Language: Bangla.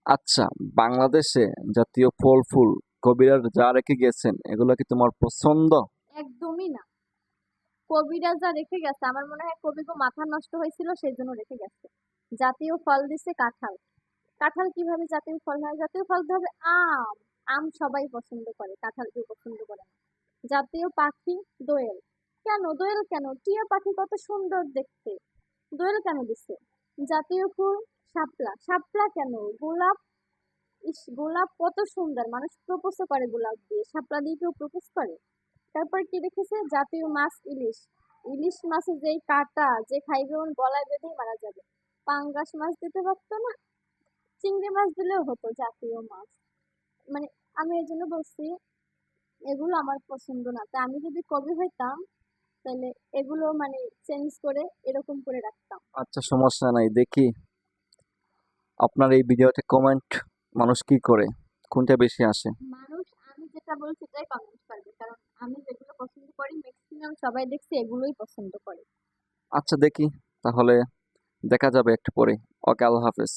আচ্ছা, বাংলাদেশে জাতীয় ফল ফুল কবিরা যা রেখে গেছেন এগুলো কি তোমার পছন্দ? একদমই না। কবিরা যা রেখে গেছে আমার মনে হয় কবি গো মাথা নষ্ট হয়েছিল সেই জন্য রেখে গেছে। জাতীয় ফল দিছে কাঁঠাল। কাঁঠাল কিভাবে জাতীয় ফল হয়? জাতীয় ফল তো হবে আম। আম সবাই পছন্দ করে, কাঁঠাল কেউ পছন্দ করে না। জাতীয় পাখি দোয়েল। কেন দোয়েল কেন? টিয়া পাখি কত সুন্দর দেখতে, দোয়েল কেন দিছে? জাতীয় ফুল শাপলা। শাপলা কেন? গোলাপ। ইস, গোলাপ কত সুন্দর, মানুষ প্রপোজ করে গোলাপ দিয়ে, শাপলা দিয়ে কেউ প্রপোজ করে? তারপর কি রেখেছে? জাতীয় মাছ ইলিশ। ইলিশ মাছের যেই কাঁটা, যে খাইবে ওর গলায় বেঁধেই মারা যাবে। পাঙ্গাস মাছ দিতে পারতো না? চিংড়ি মাছ দিলেও হতো জাতীয় মাছ। মানে আমি এই জন্য বলছি এগুলো আমার পছন্দ না। তা আমি যদি কবি হইতাম তাহলে এগুলো মানে চেঞ্জ করে এরকম করে রাখতাম। আচ্ছা, সমস্যা নাই। দেখি আপনার এই ভিডিওতে কমেন্ট মানুষ কি করে, কোনটা বেশি আসে। মানুষ আমি যেটা বলছি সেটাই কমেন্ট করবে, কারণ আমি যেগুলো পছন্দ করি ম্যাক্সিমাম সবাই দেখছি এগুলোই পছন্দ করে। আচ্ছা দেখি, তাহলে দেখা যাবে একটু পরে। ওকে, আল্লাহ হাফেজ।